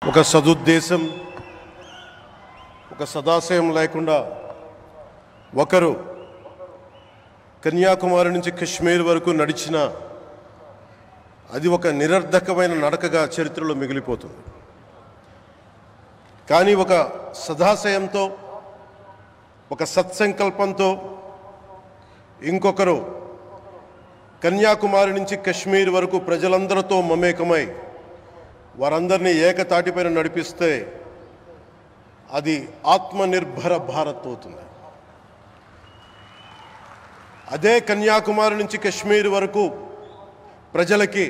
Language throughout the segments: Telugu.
ఒక సదుద్దేశం ఒక సదాశయం లేకుండా ఒకరు కన్యాకుమారి నుంచి కశ్మీర్ వరకు నడిచిన అది ఒక నిరర్ధకమైన నడకగా చరిత్రలో మిగిలిపోతుంది. కానీ ఒక సదాశయంతో ఒక సత్సంకల్పంతో ఇంకొకరు కన్యాకుమారి నుంచి కశ్మీర్ వరకు ప్రజలందరితో మమేకమై వారందరినీ ఏకతాటిపైన నడిపిస్తే అది ఆత్మనిర్భర భారత్ అవుతుంది. అదే కన్యాకుమారి నుంచి కశ్మీర్ వరకు ప్రజలకి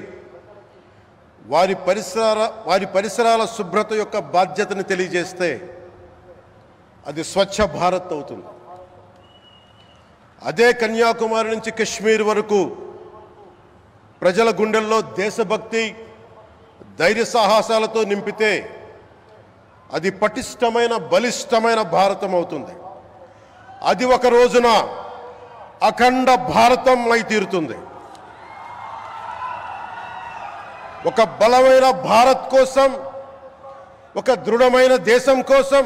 వారి పరిసరాల శుభ్రత యొక్క బాధ్యతను తెలియజేస్తే అది స్వచ్ఛ భారత్ అవుతుంది. అదే కన్యాకుమారి నుంచి కశ్మీర్ వరకు ప్రజల గుండెల్లో దేశభక్తి ధైర్య సాహసాలతో నింపితే అది పటిష్టమైన బలిష్టమైన భారతం అవుతుంది. అది ఒక రోజున అఖండ భారతం అయి తీరుతుంది. ఒక బలమైన భారత్ కోసం, ఒక దృఢమైన దేశం కోసం,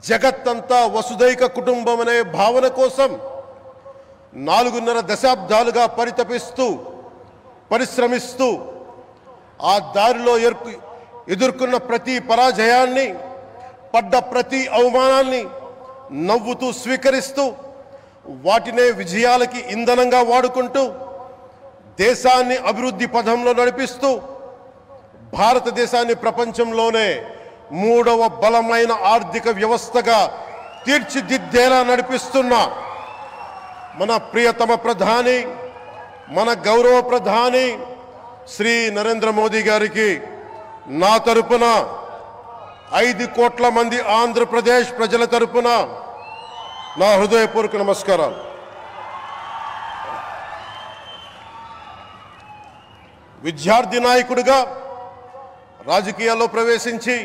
జగత్తంతా వసుదైక కుటుంబం అనే భావన కోసం 4.5 దశాబ్దాలుగా పరిశ్రమిస్తూ ఆ దారిలో ఎదుర్కొన్న ప్రతి పరాజయాన్ని, పడ్డ ప్రతి అవమానాన్ని నవ్వుతూ స్వీకరిస్తూ వాటినే విజయాలకి ఇంధనంగా వాడుకుంటూ దేశాన్ని అభివృద్ధి పథంలో నడిపిస్తూ భారతదేశాన్ని ప్రపంచంలోనే 3వ బలమైన ఆర్థిక వ్యవస్థగా తీర్చిదిద్దేలా నడిపిస్తున్న మన ప్రియతమ ప్రధాని, మన గౌరవ ప్రధాని శ్రీ నరేంద్ర మోదీ గారికి నా తరపున 5 కోట్ల మంది ఆంధ్రప్రదేశ్ ప్రజల తరపున నా హృదయపూర్వక నమస్కారాలు. విద్యార్థి నాయకుడిగా రాజకీయాల్లో ప్రవేశించి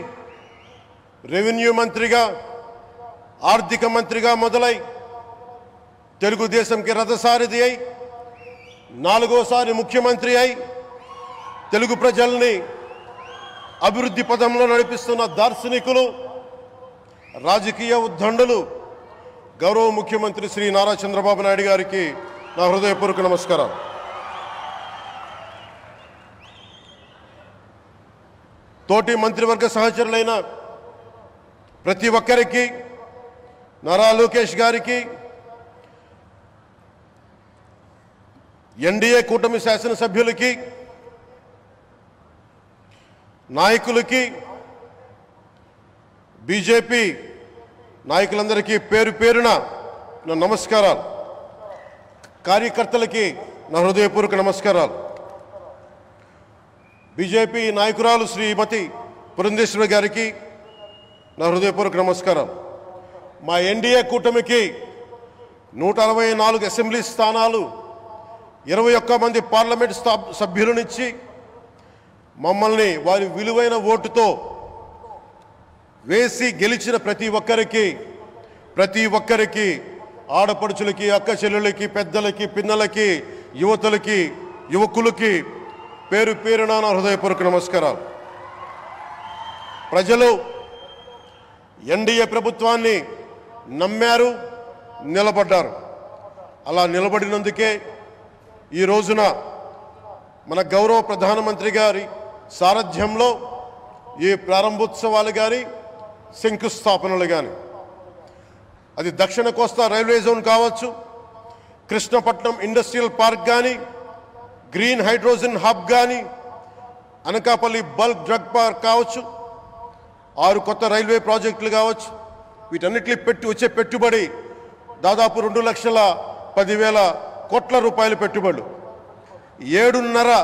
రెవెన్యూ మంత్రిగా, ఆర్థిక మంత్రిగా మొదలై తెలుగుదేశంకి రథసారథి అయి 4వసారి ముఖ్యమంత్రి అయి తెలుగు ప్రజల్ని అభివృద్ధి పదంలో నడిపిస్తున్న దార్శనికులు, రాజకీయ ఉద్దండులు గౌరవ ముఖ్యమంత్రి శ్రీ నారా చంద్రబాబు నాయుడు గారికి నా హృదయపూర్వక నమస్కారం. తోటి మంత్రివర్గ సహచరులైన ప్రతి ఒక్కరికి, నారా లోకేష్ గారికి, ఎన్డీఏ కూటమి శాసనసభ్యులకి, నాయకులకి, బీజేపీ నాయకులందరికీ పేరు పేరున నా నమస్కారాలు. కార్యకర్తలకి నా హృదయపూర్వక నమస్కారాలు. బీజేపీ నాయకురాలు శ్రీమతి పురంధేశ్వరి గారికి నా హృదయపూర్వక నమస్కారం. మా ఎన్డీఏ కూటమికి 164 అసెంబ్లీ స్థానాలు, 21 మంది పార్లమెంట్ సభ్యులనిచ్చి మమ్మల్ని వారి విలువైన ఓటుతో వేసి గెలిచిన ప్రతి ఒక్కరికి ఆడపడుచులకి, అక్క చెల్లెలకి, పెద్దలకి, పిన్నలకి, యువతులకి, యువకులకి పేరు పేరున నా హృదయపూర్వక నమస్కారాలు. ప్రజలు ఎన్డీఏ ప్రభుత్వాన్ని నమ్మారు, నిలబడ్డారు. అలా నిలబడినందుకే ఈ రోజున మన గౌరవ ప్రధానమంత్రి గారి సారథ్యంలో ఈ ప్రారంభోత్సవాలు కానీ, శంకుస్థాపనలు కానీ, అది దక్షిణ కోస్తా రైల్వే జోన్ కావచ్చు, కృష్ణపట్నం ఇండస్ట్రియల్ పార్క్ కానీ, గ్రీన్ హైడ్రోజన్ హబ్ కానీ, అనకాపల్లి బల్క్ డ్రగ్ పార్క్ కావచ్చు, 6 కొత్త రైల్వే ప్రాజెక్టులు కావచ్చు, వీటన్నిటిని వచ్చే పెట్టుబడి దాదాపు 2,10,000 కోట్ల రూపాయల పెట్టుబడులు, 7.5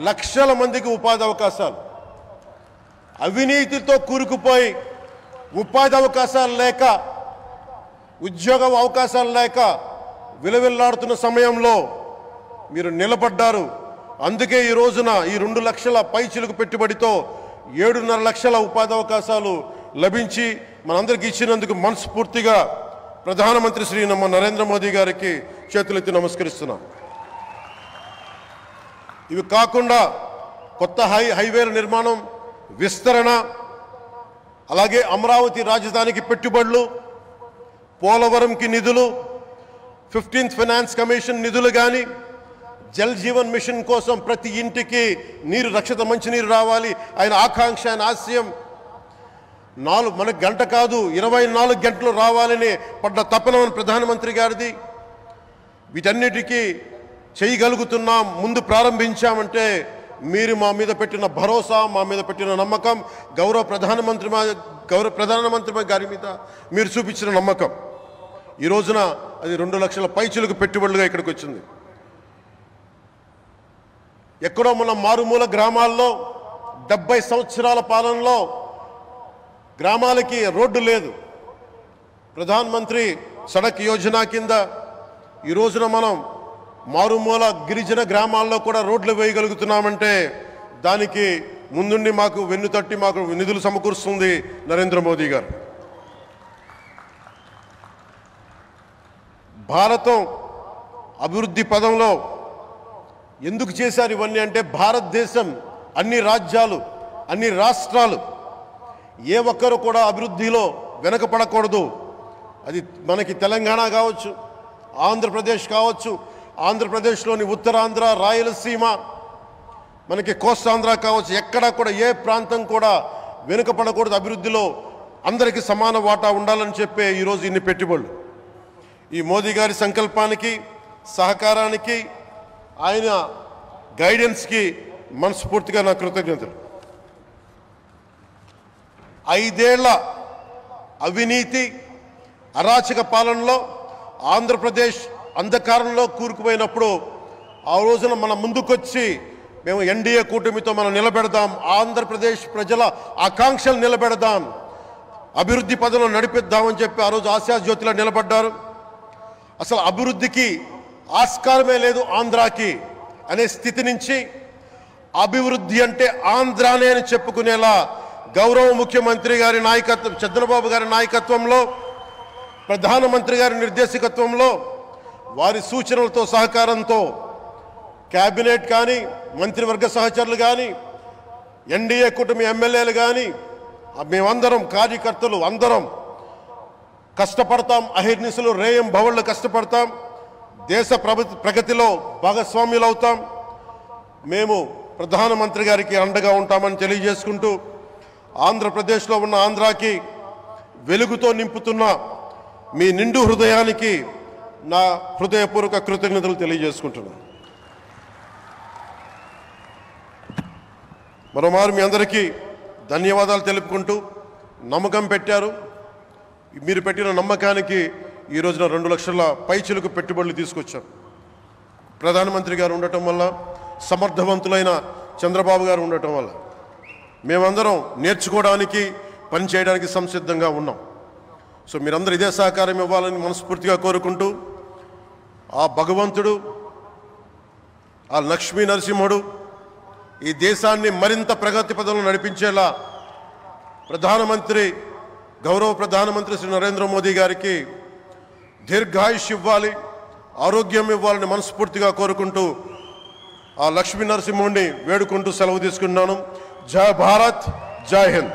లక్షల మందికి ఉపాధి అవకాశాలు. అవినీతితో కూరుకుపోయి ఉపాధి అవకాశాలు లేక, ఉద్యోగ అవకాశాలు లేక విలవిల్లాడుతున్న సమయంలో మీరు నిలబడ్డారు. అందుకే ఈ రోజున ఈ 2 లక్షల పైచిలుకు పెట్టుబడితో 7.5 లక్షల ఉపాధి అవకాశాలు లభించి మనందరికీ ఇచ్చినందుకు మనస్ఫూర్తిగా ప్రధానమంత్రి శ్రీ నరేంద్ర మోదీ గారికి చేతులెత్తి నమస్కరిస్తున్నాం. ఇవి కాకుండా కొత్త హైవేల నిర్మాణం విస్తరణ, అలాగే అమరావతి రాజధానికి పెట్టుబడులు, పోలవరంకి నిధులు, 15th ఫైనాన్స్ కమిషన్ నిధులు కానీ, జల్ జీవన్ మిషన్ కోసం ప్రతి ఇంటికి నీరు, రక్షిత మంచినీరు రావాలి ఆయన ఆకాంక్ష, ఆయన ఆశయం. మనకు గంట కాదు 24 గంటలు రావాలని పడ్డ తపన ప్రధానమంత్రి గారిది. వీటన్నిటికీ చేయగలుగుతున్నాం, ముందు ప్రారంభించామంటే మీరు మా మీద పెట్టిన భరోసా, మా మీద పెట్టిన నమ్మకం, గౌరవ ప్రధానమంత్రి గారి మీద మీరు చూపించిన నమ్మకం. ఈ రోజున అది 2 లక్షల పైచులకు పెట్టుబడులుగా ఇక్కడికి వచ్చింది. ఎక్కడో మన మారుమూల గ్రామాల్లో 70 సంవత్సరాల పాలనలో గ్రామాలకి రోడ్డు లేదు. ప్రధానమంత్రి సడక్ యోజన కింద ఈ రోజున మనం మారుమూల గిరిజన గ్రామాల్లో కూడా రోడ్లు వేయగలుగుతున్నామంటే దానికి ముందుండి మాకు వెన్నుతట్టి మాకు నిధులు సమకూరుస్తుంది నరేంద్ర మోదీ గారు. భారతం అభివృద్ధి పదంలో ఎందుకు చేశారు ఇవన్నీ అంటే, భారతదేశం అన్ని రాజ్యాలు, అన్ని రాష్ట్రాలు ఏ ఒక్కరు కూడా అభివృద్ధిలో వెనకపడకూడదు. అది మనకి తెలంగాణ కావచ్చు, ఆంధ్రప్రదేశ్ కావచ్చు, ఆంధ్రప్రదేశ్లోని ఉత్తరాంధ్ర, రాయలసీమ, మనకి కోస్తాంధ్ర కావచ్చు, ఎక్కడా కూడా ఏ ప్రాంతం కూడా వెనుకపడకూడదు. అభివృద్ధిలో అందరికీ సమాన వాటా ఉండాలని చెప్పే ఈరోజు ఇన్ని పెట్టుబడులు. ఈ మోదీ గారి సంకల్పానికి, సహకారానికి, ఆయన గైడెన్స్కి మనస్ఫూర్తిగా నా కృతజ్ఞతలు. 5 ఏళ్ల అవినీతి అరాచక పాలనలో ఆంధ్రప్రదేశ్ అంధకారంలో కూరుకుపోయినప్పుడు ఆ రోజున మన ముందుకొచ్చి మేము ఎన్డీఏ కూటమితో మనం నిలబెడదాం, ఆంధ్రప్రదేశ్ ప్రజల ఆకాంక్షలు నిలబెడదాం, అభివృద్ధి పదంలో నడిపిద్దామని చెప్పి ఆ రోజు ఆశాజ్యోతిలో నిలబడ్డారు. అసలు అభివృద్ధికి ఆస్కారమే లేదు ఆంధ్రాకి అనే స్థితి నుంచి అభివృద్ధి అంటే ఆంధ్రానే అని చెప్పుకునేలా గౌరవ ముఖ్యమంత్రి గారి నాయకత్వం, చంద్రబాబు గారి నాయకత్వంలో, ప్రధానమంత్రి గారి నిర్దేశకత్వంలో, వారి సూచనలతో సహకారంతో క్యాబినెట్ కానీ, మంత్రివర్గ సహచరులు కానీ, ఎన్డీఏ కూటమి ఎమ్మెల్యేలు కానీ, మేమందరం కార్యకర్తలు అందరం కష్టపడతాం. అహిర్నిశలు రేయం భవళ్ళు కష్టపడతాం. దేశ ప్రగతిలో భాగస్వామ్యులు అవుతాం. మేము ప్రధానమంత్రి గారికి అండగా ఉంటామని తెలియజేసుకుంటూ, ఆంధ్రప్రదేశ్లో ఉన్న ఆంధ్రాకి వెలుగుతో నింపుతున్న మీ నిండు హృదయానికి నా హృదయపూర్వక కృతజ్ఞతలు తెలియజేసుకుంటున్నాను. మరోమారు మీ అందరికీ ధన్యవాదాలు తెలుపుకుంటూ, నమ్మకం పెట్టారు. మీరు పెట్టిన నమ్మకానికి ఈ రోజున 2 లక్షల పైచిలకు పెట్టుబడులు తీసుకొచ్చారు. ప్రధానమంత్రి గారు ఉండటం వల్ల, సమర్థవంతులైన చంద్రబాబు గారు ఉండటం వల్ల మేమందరం నేర్చుకోవడానికి, పనిచేయడానికి సంసిద్ధంగా ఉన్నాం. సో మీరందరూ ఇదే సహకారం ఇవ్వాలని మనస్ఫూర్తిగా కోరుకుంటూ, ఆ భగవంతుడు, ఆ లక్ష్మీ నరసింహుడు ఈ దేశాన్ని మరింత ప్రగతి పదంలో నడిపించేలా గౌరవ ప్రధానమంత్రి శ్రీ నరేంద్ర మోదీ గారికి దీర్ఘాయుష్ ఇవ్వాలి, ఆరోగ్యం ఇవ్వాలని మనస్ఫూర్తిగా కోరుకుంటూ, ఆ లక్ష్మీ నరసింహుడిని వేడుకుంటూ సెలవు తీసుకున్నాను. జై భారత్, జై హింద్.